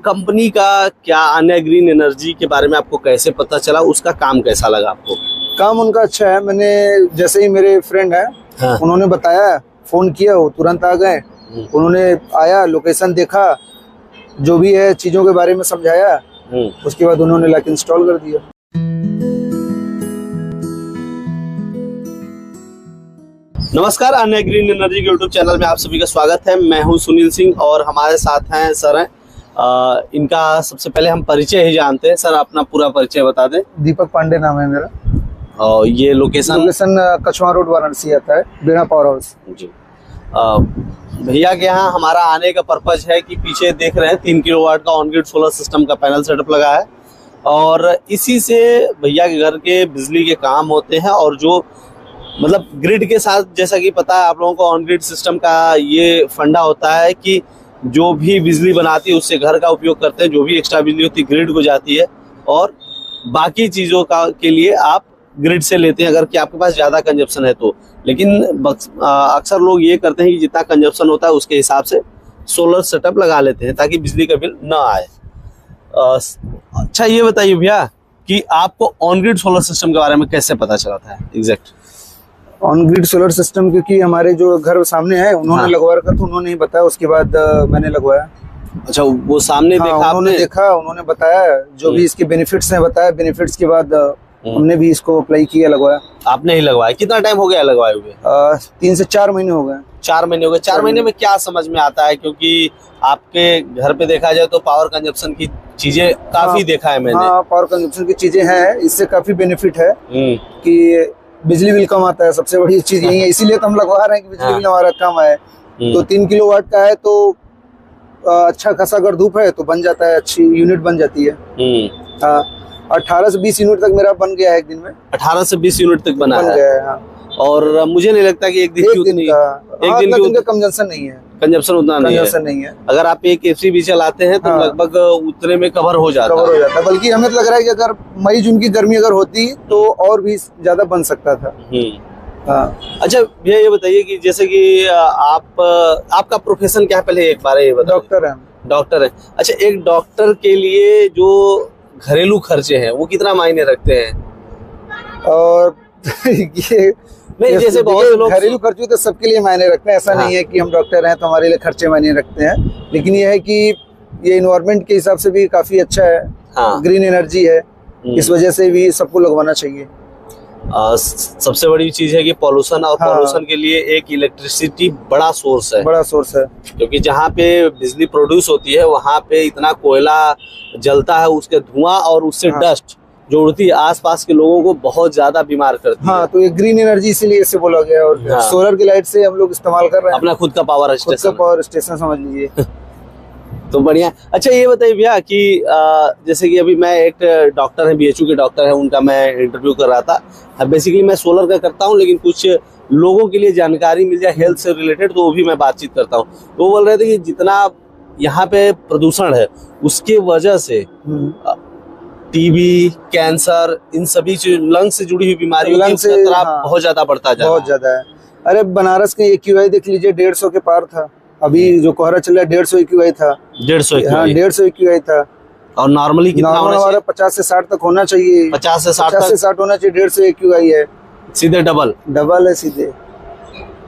Company का क्या अन्य ग्रीन एनर्जी के बारे में आपको कैसे पता चला, उसका काम कैसा लगा आपको? काम उनका अच्छा है। मैंने जैसे ही मेरे फ्रेंड है हाँ। उन्होंने बताया, फोन किया, वो तुरंत आ गए। उन्होंने आया, लोकेशन देखा, जो भी है चीजों के बारे में समझाया, उसके बाद उन्होंने लाइक इंस्टॉल कर दिया। नमस्कार, अन्य ग्रीन एनर्जी के यूट्यूब चैनल में आप सभी का स्वागत है। मैं हूं सुनील सिंह और हमारे साथ हैं सर हैं। इनका सबसे पहले हम परिचय ही जानते हैं। सर अपना पूरा परिचय बता दें। दीपक पांडे नाम है मेरा। और ये लोकेशन कछवा रोड वाराणसी आता है, बिना पावर हाउस जी। भैया के यहाँ हमारा आने का पर्पज है कि पीछे देख रहे हैं 3 किलोवाट का ऑन ग्रिड सोलर सिस्टम का पैनल सेटअप लगा है और इसी से भैया के घर के बिजली के काम होते हैं। और जो मतलब ग्रिड के साथ, जैसा कि पता है आप लोगों को, ऑन ग्रिड सिस्टम का ये फंडा होता है कि जो भी बिजली बनाती है उससे घर का उपयोग करते हैं, जो भी एक्स्ट्रा बिजली होती है ग्रिड को जाती है और बाकी चीज़ों का के लिए आप ग्रिड से लेते हैं अगर कि आपके पास ज़्यादा कंजप्शन है तो। लेकिन अक्सर लोग ये करते हैं कि जितना कंजप्शन होता है उसके हिसाब से सोलर सेटअप लगा लेते हैं ताकि बिजली का बिल ना आए। अच्छा ये बताइए भैया कि आपको ऑन ग्रिड सोलर सिस्टम के बारे में कैसे पता चला था exact? On grid solar system क्योंकि हमारे जो घर सामने है उन्होंने लगवा रखा था, उन्होंने ही बताया, उसके बाद मैंने लगवाया। अच्छा, वो सामने देखा उन्होंने देखा, उन्होंने बताया जो भी इसके बेनिफिट्स हैं, बताया। बेनिफिट्स के बाद हमने भी इसको अप्लाई किया, लगवाया। आपने ही लगवाया? कितना टाइम हो गया लगवाए हुए? 3 से 4 महीने हो गए। 4 महीने हो गए। 4 महीने में क्या समझ में आता है? क्योंकि आपके घर पे देखा जाए तो पावर कंजप्शन की चीजें काफी देखा है मैंने। पावर कंजप्शन की चीजें हैं, इससे काफी बेनिफिट है कि बिजली बिल कम आता है। सबसे बड़ी चीज यही है, इसीलिए तो हम लगवा रहे हैं कि बिजली बिल हमारा कम आए। तो 3 किलोवाट का है तो अच्छा खासा अगर धूप है तो बन जाता है, अच्छी यूनिट बन जाती है। 18 से 20 यूनिट तक मेरा बन गया है एक दिन में। 18 से 20 यूनिट तक बन गया है। हाँ। और मुझे नहीं लगता कि एक दिन का कंजम्पशन नहीं है। कंजप्शन उतना नहीं है। अगर आप एक एसी भी चलाते हैं तो लगभग उतने में कभर हो जाता है। बल्कि हमें तो लग रहा है कि अगर मई जून की गर्मी अगर होती तो और भी ज्यादा बन सकता था। अच्छा भैया ये बताइए कि जैसे कि आपका प्रोफेशन क्या है, पहले एक बार ये बताइए। डॉक्टर है। अच्छा, एक डॉक्टर के लिए जो घरेलू खर्चे हैं वो कितना मायने रखते हैं? और ये नहीं, जैसे बहुत लोग घरेलू खर्चे तो सबके लिए मायने रखते हैं। ऐसा नहीं है कि हम डॉक्टर हैं तो हमारे लिए खर्चे मायने रखते हैं, लेकिन ये है कि ये इन्वायरमेंट के हिसाब से भी काफी अच्छा है। ग्रीन एनर्जी है, इस वजह से भी सबको लगवाना चाहिए। सबसे बड़ी चीज है कि पॉल्यूशन और पॉल्यूशन के लिए एक इलेक्ट्रिसिटी बड़ा सोर्स है। क्योंकि जहाँ पे बिजली प्रोड्यूस होती है वहाँ पे इतना कोयला जलता है, उसके धुआं और उससे डस्ट जो उड़ती है आसपास के लोगों को बहुत ज्यादा बीमार करती है। तो ये ग्रीन एनर्जी इसीलिए इसे बोला गया। और सोलर की लाइट से हम लोग इस्तेमाल कर रहे हैं, अपना खुद का पावर स्टेशन समझ लीजिए। तो बढ़िया। अच्छा ये बताइए भैया कि जैसे कि अभी मैं एक डॉक्टर है, BHU के डॉक्टर है, उनका मैं इंटरव्यू कर रहा था। बेसिकली मैं सोलर का करता हूँ, लेकिन कुछ लोगों के लिए जानकारी मिल जाए हेल्थ से रिलेटेड तो वो भी मैं बातचीत करता हूँ। तो वो बोल रहे थे कि जितना यहाँ पे प्रदूषण है उसके वजह से टीबी, कैंसर, इन सभी लंग्स से जुड़ी हुई बीमारियों का खतरा बहुत ज्यादा बढ़ता जा रहा है। बहुत ज्यादा है। अरे बनारस के AQI देख लीजिए, 150 के पार था। अभी जो कोहरा चल रहा है 150 AQI था। 150 AQI था। और नॉर्मली कितना होना चाहिए? 50 से 60 तक होना चाहिए। 50 से 60 होना चाहिए। 150 AQI है, सीधे डबल है सीधे।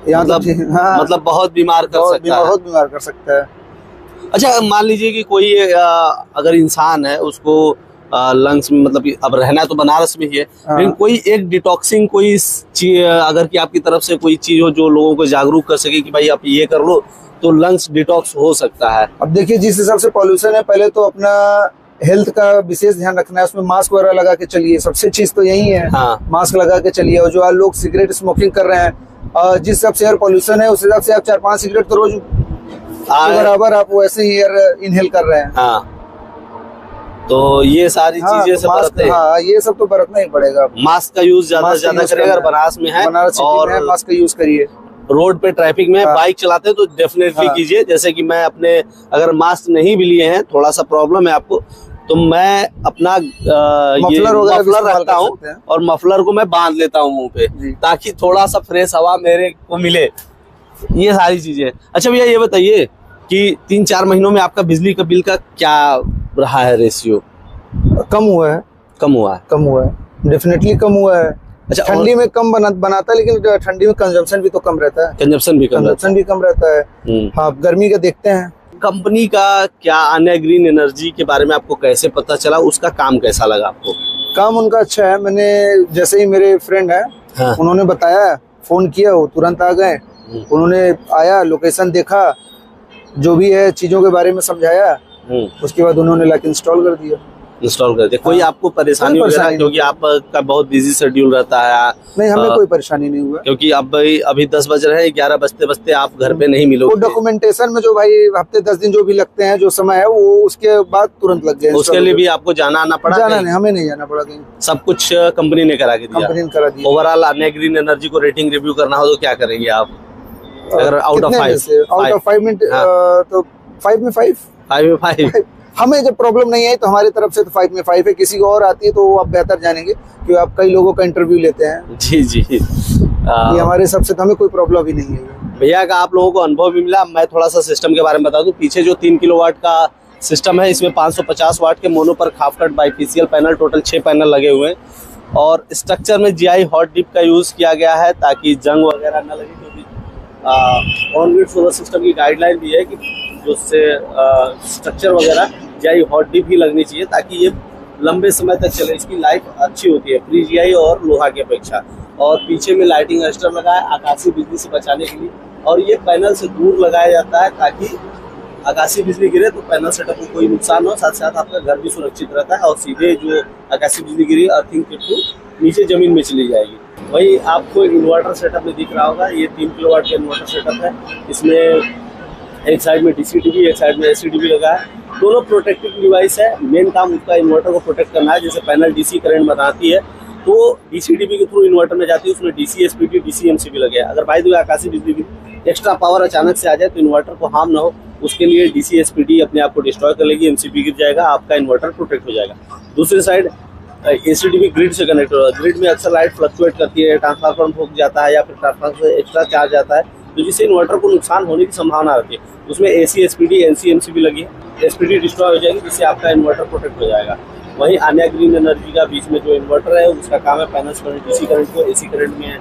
मतलब बहुत बीमार कर सकता है। अच्छा मान लीजिए कि कोई अगर इंसान है उसको लंग्स में, मतलब अब रहना तो बनारस में ही है, लेकिन कोई एक डिटॉक्सिंग कोई चीज अगर कि आपकी तरफ से कोई चीज हो जो लोगों को जागरूक कर सके कि भाई आप ये कर लो तो लंग्स डिटॉक्स हो सकता है। अब देखिए जिस हिसाब से पॉल्यूशन है, पहले तो अपना हेल्थ का विशेष ध्यान रखना है। उसमें मास्क वगैरह लगा के चलिए, सबसे चीज तो यही है। मास्क लगा के चलिए। और जो लोग सिगरेट स्मोकिंग कर रहे हैं, जिस हिसाब से एयर पॉल्यूशन है उस हिसाब से आप 4-5 सिगरेट तो रोज बराबर आप वैसे ही एयर इनहेल कर रहे हैं। तो ये सारी चीजें सब बरतते हैं। ये सब तो बरतना ही पड़ेगा। मास्क का यूज ज्यादा से ज्यादा करिए। अगर बनारस में है और मास्क का यूज करिए। रोड पे ट्रैफिक में बाइक चलाते हैं तो डेफिनेटली कीजिए। जैसे कि मैं अपने अगर मास्क नहीं भी लिए हैं, थोड़ा सा प्रॉब्लम है आपको, तो मैं अपना मफलर रखता हूँ और मफलर को मैं बांध लेता हूँ मुंह पे, ताकि थोड़ा सा फ्रेश हवा मेरे को मिले। ये सारी चीजें। अच्छा भैया ये बताइए कि 3-4 महीनों में आपका बिजली का बिल का क्या रहा है रेशियो? कम हुआ है, कम हुआ है। कम हुआ है, डेफिनेटली कम हुआ है। अच्छा, ठंडी में कम बनाता है, लेकिन ठंडी में कंजम्पशन भी तो कम रहता है, कंजप्शन भी कम रहता कंजम्पशन भी कम रहता है। हाँ, गर्मी का देखते हैं। है। कंपनी का क्या आन्या ग्रीन एनर्जी के बारे में आपको कैसे पता चला, उसका काम कैसा लगा आपको? काम उनका अच्छा है। मैंने जैसे ही मेरे फ्रेंड है, हाँ। उन्होंने बताया, फोन किया, वो तुरंत आ गए। उन्होंने आया, लोकेशन देखा, जो भी है चीजों के बारे में समझाया, उसके बाद उन्होंने लाके इंस्टॉल कर दिया। इंस्टॉल कर दिया। कोई आपको परेशानी वगैरह, क्योंकि आपका बहुत बिजी शेड्यूल रहता है? नहीं, हमें कोई परेशानी नहीं हुआ, क्योंकि अब अभी 10 बज रहे हैं, 11 बजते बजते आप घर पे नहीं मिलोगे। वो डॉक्यूमेंटेशन में जो भाई हफ्ते 10 दिन जो भी लगते हैं, जो समय है, वो उसके बाद तुरंत लग गए। उसके लिए भी आपको जाना आना पड़ा? जाना नहीं, हमें नहीं जाना पड़ा कहीं, सब कुछ कंपनी ने करा के दिया। कंपनी ने करा दिया। ओवरऑल आन्या ग्रीन एनर्जी को रेटिंग रिव्यू करना हो तो क्या करेंगे आप? अगर आउट ऑफ 5 मिनट तो 5 में 5। 5 में 5। हमें जब प्रॉब्लम नहीं आई तो हमारी तरफ से तो 5 में 5 है। किसी को और आती है तो वो आप बेहतर जानेंगे, क्योंकि आप कई लोगों का इंटरव्यू लेते हैं। जी जी। ये हमारे हिसाब से तो हमें कोई प्रॉब्लम ही नहीं है। भैया का आप लोगों को अनुभव भी मिला। मैं थोड़ा सा सिस्टम के बारे में बता दूं। पीछे जो 3 किलोवाट का सिस्टम है, इसमें 550 वाट के मोनो पर half cut bifacial panel, total 6 panel लगे हुए हैं। और स्ट्रक्चर में जीआई हॉट डिप का यूज किया गया है ताकि जंग वगैरह न लगे, क्योंकि ऑन ग्रिड सोलर सिस्टम की गाइडलाइन भी है कि जो उससे स्ट्रक्चर वगैरह जीआई हॉट डिप ही लगनी चाहिए ताकि ये लंबे समय तक चले। इसकी लाइफ अच्छी होती है प्री जीआई और लोहा की अपेक्षा। और पीछे में लाइटिंग एक्स्ट्रा लगा है आकाशीय बिजली से बचाने के लिए, और ये पैनल से दूर लगाया जाता है ताकि आकाशीय बिजली गिरे तो पैनल सेटअप को कोई नुकसान हो, साथ साथ आपका घर भी सुरक्षित रहता है। और सीधे जो आकाशीय बिजली गिरी अर्थिंग के थ्रू नीचे जमीन में चली जाएगी। वही आपको इन्वर्टर सेटअप में दिख रहा होगा, ये 3 किलोवाट का इन्वर्टर सेटअप है। इसमें एक साइड में डीसी-डीबी, एक साइड में एसी-डीबी लगा है। दोनों प्रोटेक्टिव डिवाइस है। मेन काम उसका इन्वर्टर को प्रोटेक्ट करना है। जैसे पैनल डीसी करंट बनाती है तो डीसी-डीबी के थ्रू इन्वर्टर में जाती है, उसमें डीसी एसपीटी, डीसी एमसीबी लगे हैं। अगर बाय द वे आकाशीय बिजली की एक्स्ट्रा पावर अचानक से आ जाए तो इन्वर्टर को हार्म ना हो, उसके लिए डीसी एसपीटी अपने आप को डिस्ट्रॉय कर लेगी, एमसीबी गिर जाएगा, आपका इन्वर्टर प्रोटेक्ट हो जाएगा। दूसरी साइड एसीडीबी ग्रिड से कनेक्ट होगा। ग्रिड में अक्सर लाइट फ्लक्चुएट करती है, ट्रांसफार्मर फूक जाता है या फिर ट्रांसफार्मर से एक्स्ट्रा चार्ज आता है, तो जिससे इन्वर्टर को नुकसान होने की संभावना रहती है। उसमें एसी एसपीडी, एनसी एमसीबी लगी है, एसपीडी डिस्ट्रॉय हो जाएगी, जिससे आपका इन्वर्टर प्रोटेक्ट हो जाएगा। वहीं आन्या ग्रीन एनर्जी का बीच में जो इन्वर्टर है उसका काम है पैनल्स करंट, डीसी करंट को एसी करंट में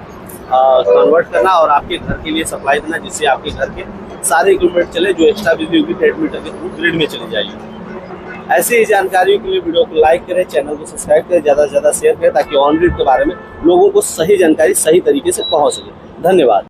कन्वर्ट करना और आपके घर के लिए सप्लाई देना, जिससे आपके घर के सारे इक्विपमेंट चले, जो एक्स्ट्रा बिजली होगी डेढ़ मीटर के थ्रू ग्रिड में चली जाएगी। ऐसे ही जानकारियों के लिए वीडियो को लाइक करें, चैनल को सब्सक्राइब करें, ज़्यादा से ज़्यादा शेयर करें ताकि ऑन ग्रिड के बारे में लोगों को सही जानकारी सही तरीके से पहुँच सके। धन्यवाद।